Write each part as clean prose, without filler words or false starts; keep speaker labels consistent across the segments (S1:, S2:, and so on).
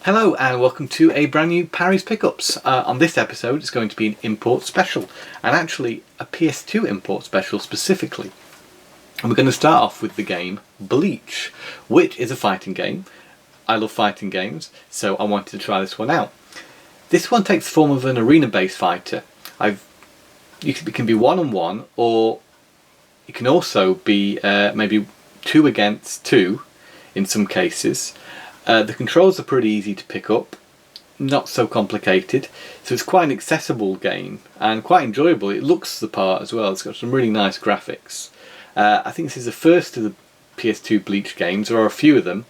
S1: Hello and welcome to a brand new Parry's Pickups. On this episode it's going to be an import special, and actually a PS2 import special specifically. And we're going to start off with the game Bleach, which is a fighting game. I love fighting games, so I wanted to try this one out. This one takes the form of an arena-based fighter. It can be one-on-one, or it can also be maybe 2 against 2 in some cases. The controls are pretty easy to pick up, not so complicated, so it's quite an accessible game and quite enjoyable. It looks the part as well, it's got some really nice graphics. I think this is the first of the PS2 Bleach games. There are a few of them.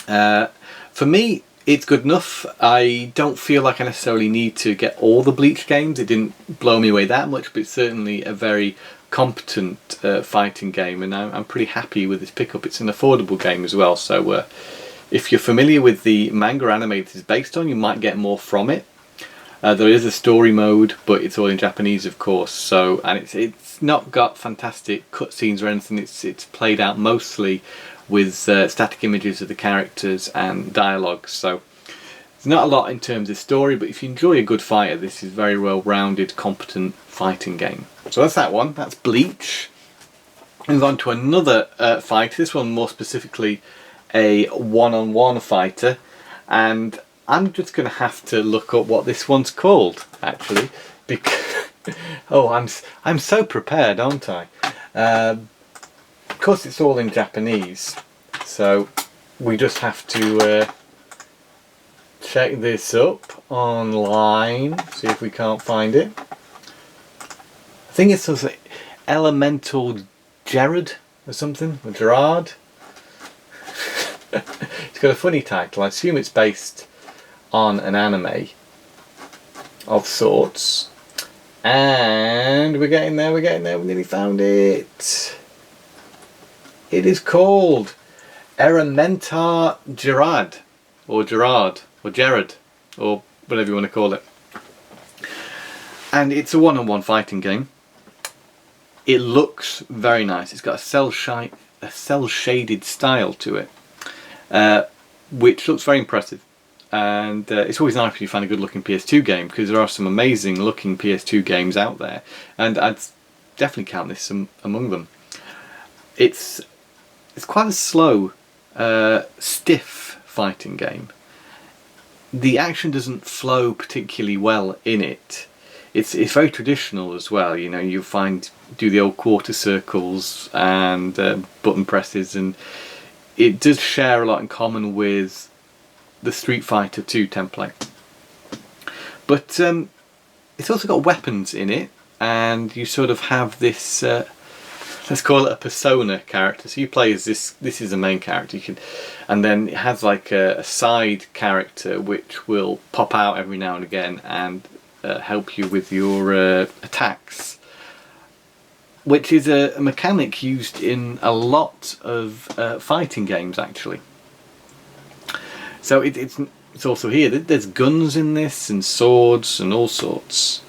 S1: For me, it's good enough. I don't feel like I necessarily need to get all the Bleach games. It didn't blow me away that much, but it's certainly a very competent fighting game, and I'm pretty happy with this pickup. It's an affordable game as well, so if you're familiar with the manga anime it is based on, you might get more from it. There is a story mode, but it's all in Japanese, of course. And it's not got fantastic cutscenes or anything. It's played out mostly with static images of the characters and dialogue. So there's not a lot in terms of story, but if you enjoy a good fighter, this is a very well-rounded, competent fighting game. So that's that one. That's Bleach. Move on to another fighter. This one more specifically a one-on-one fighter, and I'm just going to have to look up what this one's called actually, because I'm so prepared, aren't I? Of course it's all in Japanese, so we just have to check this up online, see if we can't find it. I think it's sort of Elemental Gerard or something, or Gerard. It's got a funny title. I assume it's based on an anime of sorts. And we're getting there, we nearly found it. It is called Elementar Gerard, or Gerard, or Gerard, or whatever you want to call it. And it's a one-on-one fighting game. It looks very nice. It's got a cel-shaded style to it. Which looks very impressive, and it's always nice when you find a good looking PS2 game, because there are some amazing looking PS2 games out there, and I'd definitely count this among them. It's quite a slow, stiff fighting game. The action doesn't flow particularly well in it. It's very traditional as well. You know, you do the old quarter circles and button presses, and it does share a lot in common with the Street Fighter 2 template. But it's also got weapons in it, and you sort of have this, let's call it a persona character. So you play as this is the main character, and then it has like a side character which will pop out every now and again and help you with your attacks, which is a mechanic used in a lot of fighting games actually. So it's also here. There's guns in this and swords and all sorts.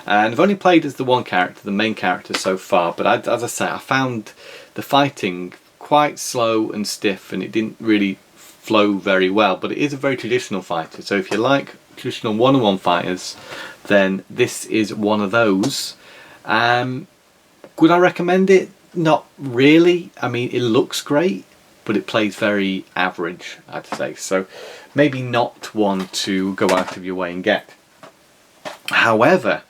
S1: And I've only played as the one character, the main character so far, but as I say, I found the fighting quite slow and stiff, and it didn't really flow very well. But it is a very traditional fighter, so if you like traditional one-on-one fighters, then this is one of those. Would I recommend it? Not really. I mean, it looks great, but it plays very average, I'd say. So maybe not one to go out of your way and get. However,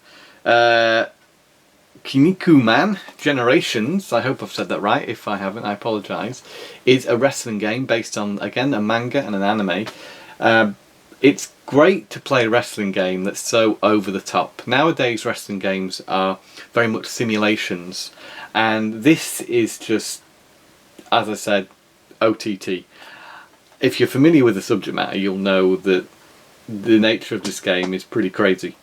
S1: Hakuman Generations, I hope I've said that right. If I haven't, I apologise, is a wrestling game based on, again, a manga and an anime. It's great to play a wrestling game that's so over the top. Nowadays wrestling games are very much simulations, and this is just, as I said, OTT. If you're familiar with the subject matter, you'll know that the nature of this game is pretty crazy.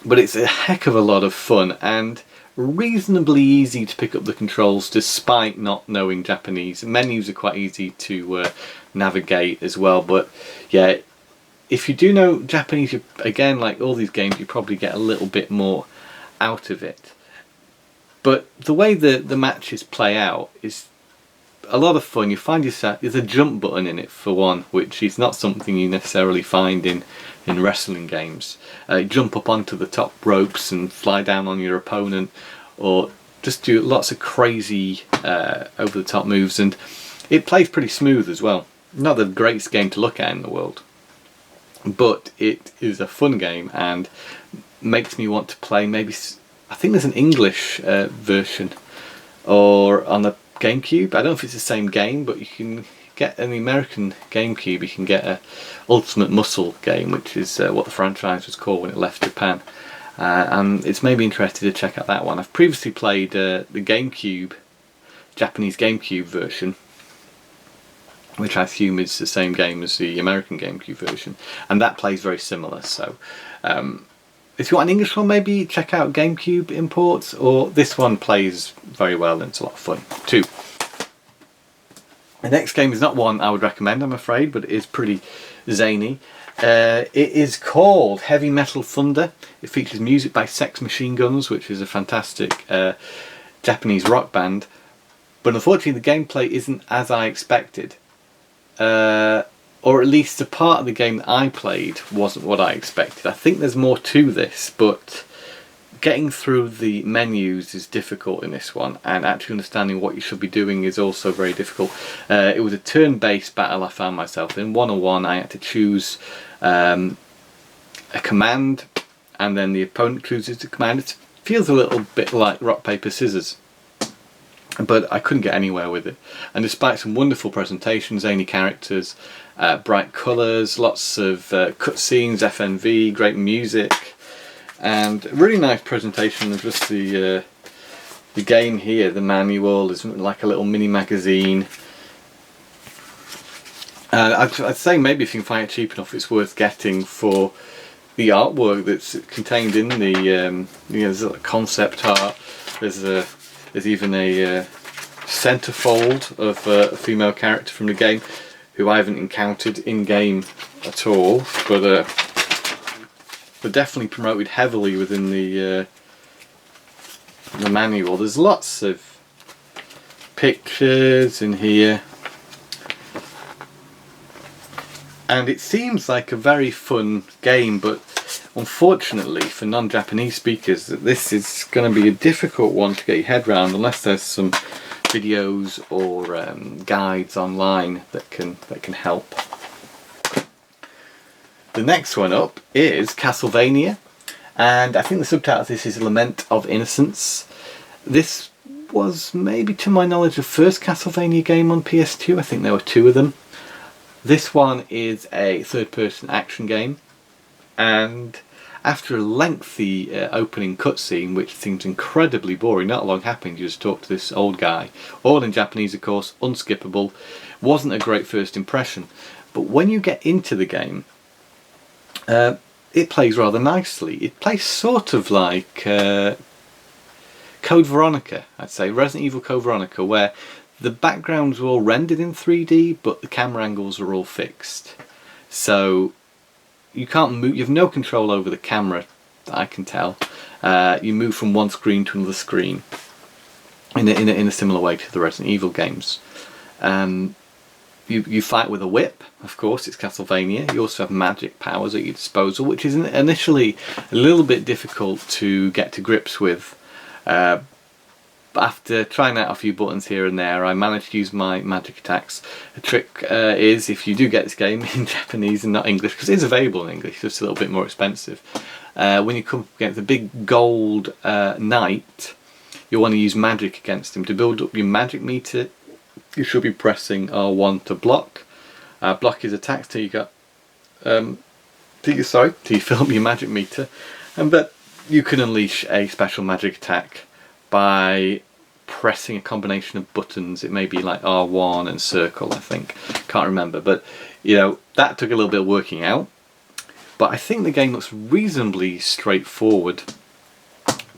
S1: But it's a heck of a lot of fun and reasonably easy to pick up the controls despite not knowing Japanese. Menus are quite easy to navigate as well, but yeah, if you do know Japanese, again, like all these games, you probably get a little bit more out of it. But the way the matches play out is a lot of fun. You find yourself, there's a jump button in it for one, which is not something you necessarily find in wrestling games. Jump up onto the top ropes and fly down on your opponent, or just do lots of crazy over the top moves, and it plays pretty smooth as well. Not the greatest game to look at in the world, but it is a fun game and makes me want to play. Maybe, I think there's an English version, or on the GameCube. I don't know if it's the same game, but you can get an American GameCube. You can get a Ultimate Muscle game, which is what the franchise was called when it left Japan. And it's made me interested to check out that one. I've previously played the GameCube, Japanese GameCube version, which I assume is the same game as the American GameCube version, and that plays very similar. So if you want an English one, maybe check out GameCube imports, or this one plays very well and it's a lot of fun too. The next game is not one I would recommend, I'm afraid, but it is pretty zany. It is called Heavy Metal Thunder. It features music by Sex Machine Guns, which is a fantastic Japanese rock band, but unfortunately the gameplay isn't as I expected. Or at least the part of the game that I played wasn't what I expected. I think there's more to this, but getting through the menus is difficult in this one, and actually understanding what you should be doing is also very difficult. It was a turn-based battle I found myself in. One-on-one, I had to choose a command, and then the opponent chooses the command. It feels a little bit like rock, paper, scissors, but I couldn't get anywhere with it. And despite some wonderful presentations, zany characters, bright colours, lots of cutscenes, FNV, great music, and a really nice presentation of just the game here. The manual is like a little mini magazine. I'd say maybe if you can find it cheap enough, it's worth getting for the artwork that's contained in the there's a concept art. There's even a centerfold of a female character from the game who I haven't encountered in game at all, but definitely promoted heavily within the manual. There's lots of pictures in here, and it seems like a very fun game, but unfortunately for non-Japanese speakers this is going to be a difficult one to get your head around unless there's some videos or guides online that can help. The next one up is Castlevania, and I think the subtitle of this is Lament of Innocence. This was, maybe to my knowledge, the first Castlevania game on PS2. I think there were two of them. This one is a third-person action game, and after a lengthy opening cutscene, which seems incredibly boring, not long happened, you just talk to this old guy, all in Japanese of course, unskippable, wasn't a great first impression. But when you get into the game, it plays rather nicely. It plays sort of like Code Veronica, I'd say, Resident Evil Code Veronica, where the backgrounds are all rendered in 3D, but the camera angles are all fixed. So you can't move, you have no control over the camera, that I can tell. You move from one screen to another screen in a similar way to the Resident Evil games. You fight with a whip, of course, it's Castlevania. You also have magic powers at your disposal, which is initially a little bit difficult to get to grips with. After trying out a few buttons here and there, I managed to use my magic attacks. The trick is, if you do get this game in Japanese and not English, because it is available in English, just a little bit more expensive, when you come against a big gold knight, you'll want to use magic against him. To build up your magic meter, you should be pressing R1 to block. Block his attacks till you got till you fill up your magic meter, but you can unleash a special magic attack by pressing a combination of buttons. It may be like R1 and circle, I think, can't remember, but you know, that took a little bit of working out. But I think the game looks reasonably straightforward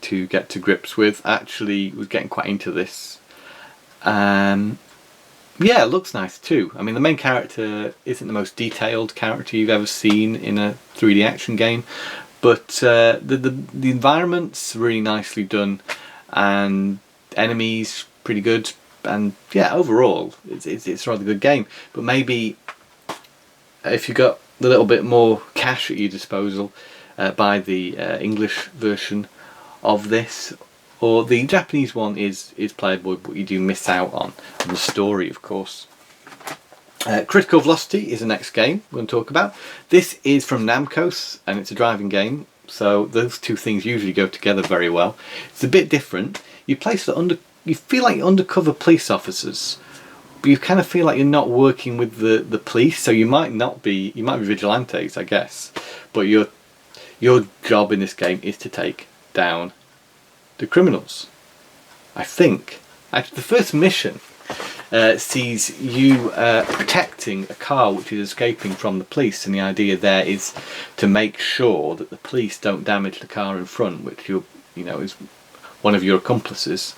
S1: to get to grips with. Actually was getting quite into this. Yeah, it looks nice too. I mean, the main character isn't the most detailed character you've ever seen in a 3D action game, but the environment's really nicely done, and enemies pretty good. and yeah, overall it's a rather good game. But maybe if you got a little bit more cash at your disposal, buy the English version of this. Or the Japanese one is playable, but you do miss out on the story, of course. Critical Velocity is the next game we're going to talk about. This is from Namco, and it's a driving game, so those two things usually go together very well. It's a bit different. You feel like you're undercover police officers, but you kind of feel like you're not working with the police, so you might be vigilantes, I guess, but your job in this game is to take down the criminals. I think actually the first mission sees you protecting a car which is escaping from the police, and the idea there is to make sure that the police don't damage the car in front, which is one of your accomplices,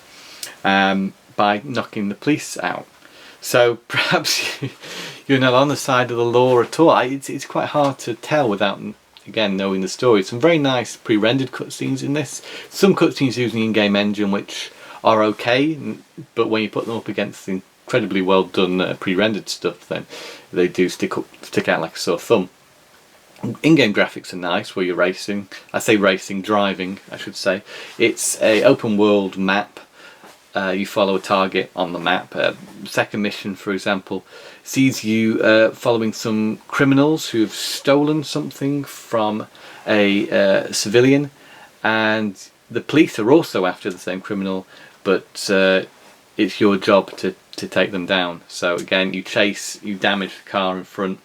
S1: by knocking the police out. So perhaps you're not on the side of the law at all. It's quite hard to tell without, again, knowing the story. Some very nice pre-rendered cutscenes in this. Some cutscenes using the in-game engine which are okay, but when you put them up against the incredibly well done pre-rendered stuff, then they do stick out like a sore thumb. In-game graphics are nice where you're racing. I say racing, driving I should say. It's a open world map. You follow a target on the map. Second mission, for example, sees you following some criminals who have stolen something from a civilian, and the police are also after the same criminal, but it's your job to take them down. So again, you damage the car in front,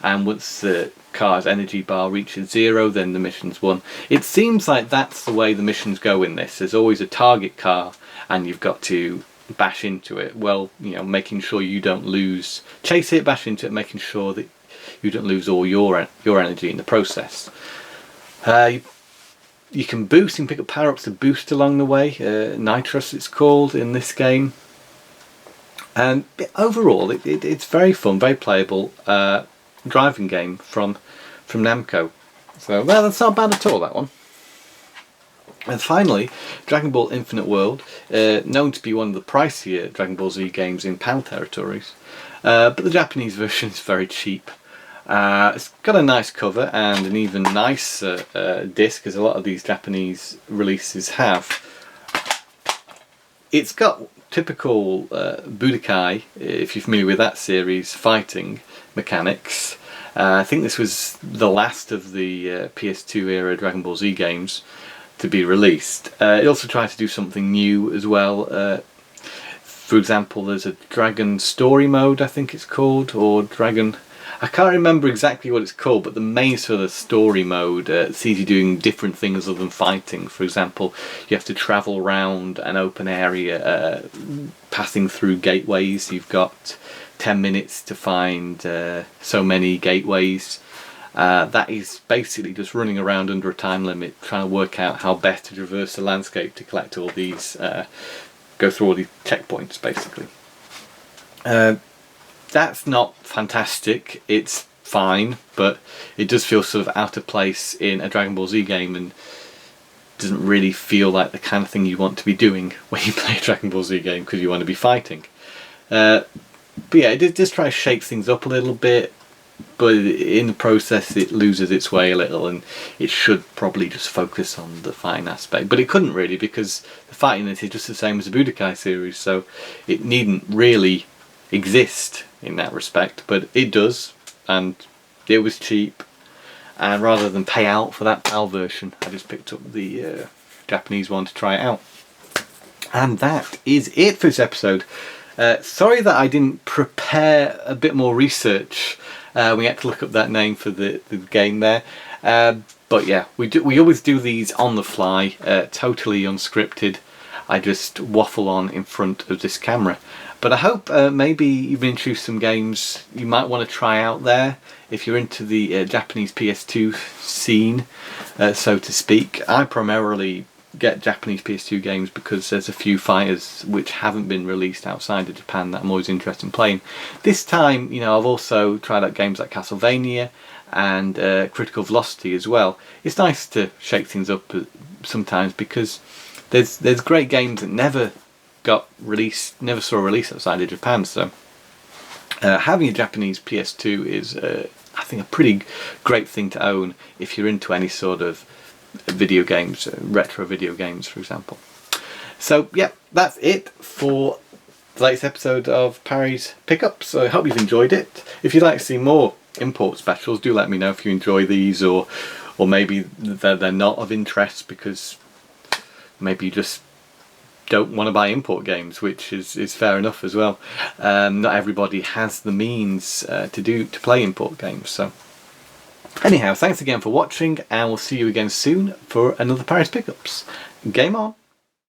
S1: and once the car's energy bar reaches 0, then the mission's won. It seems like that's the way the missions go in this. There's always a target car, and you've got to bash into it. Well, making sure you don't lose, chase it, bash into it, making sure that you don't lose all your energy in the process. You can boost and pick up power-ups to boost along the way. Nitrous it's called in this game. And overall, it's very fun, very playable driving game from Namco. So well, that's not bad at all, that one. And finally, Dragon Ball Infinite World, known to be one of the pricier Dragon Ball Z games in PAL territories, but the Japanese version is very cheap. It's got a nice cover and an even nicer disc, as a lot of these Japanese releases have. It's got typical Budokai, if you're familiar with that series, fighting mechanics. I think this was the last of the PS2 era Dragon Ball Z games to be released. It also tried to do something new as well. For example, there's a Dragon Story mode, I think it's called, or Dragon... I can't remember exactly what it's called, but the main sort of story mode sees you doing different things other than fighting. For example, you have to travel around an open area, passing through gateways. You've got 10 minutes to find so many gateways. That is basically just running around under a time limit, trying to work out how best to traverse the landscape to collect all these, go through all these checkpoints, basically. That's not fantastic, it's fine, but it does feel sort of out of place in a Dragon Ball Z game, and doesn't really feel like the kind of thing you want to be doing when you play a Dragon Ball Z game, because you want to be fighting. But yeah, it does try to shake things up a little bit, but in the process it loses its way a little, and it should probably just focus on the fighting aspect. But it couldn't really, because the fighting in it is just the same as the Budokai series, so it needn't really exist in that respect, but it does, and it was cheap, and rather than pay out for that PAL version, I just picked up the Japanese one to try it out. And that is it for this episode. Sorry that I didn't prepare a bit more research. We had to look up that name for the game there, but yeah, we always do these on the fly, totally unscripted. I just waffle on in front of this camera. But I hope maybe you've been introduced to some games you might want to try out there if you're into the Japanese PS2 scene, so to speak. I primarily get Japanese PS2 games because there's a few fighters which haven't been released outside of Japan that I'm always interested in playing. This time, I've also tried out games like Castlevania and Critical Velocity as well. It's nice to shake things up sometimes, because there's great games that never got released, never saw a release outside of Japan. So having a Japanese PS2 is, I think, a pretty great thing to own if you're into any sort of video games, retro video games, for example. So yeah, that's it for the latest episode of Parry's Pickups. So I hope you've enjoyed it. If you'd like to see more import specials, do let me know if you enjoy these, or maybe they're not of interest because maybe you just don't want to buy import games, which is fair enough as well. Not everybody has the means to play import games. So anyhow, thanks again for watching, and we'll see you again soon for another Parry's Pickups. Game on!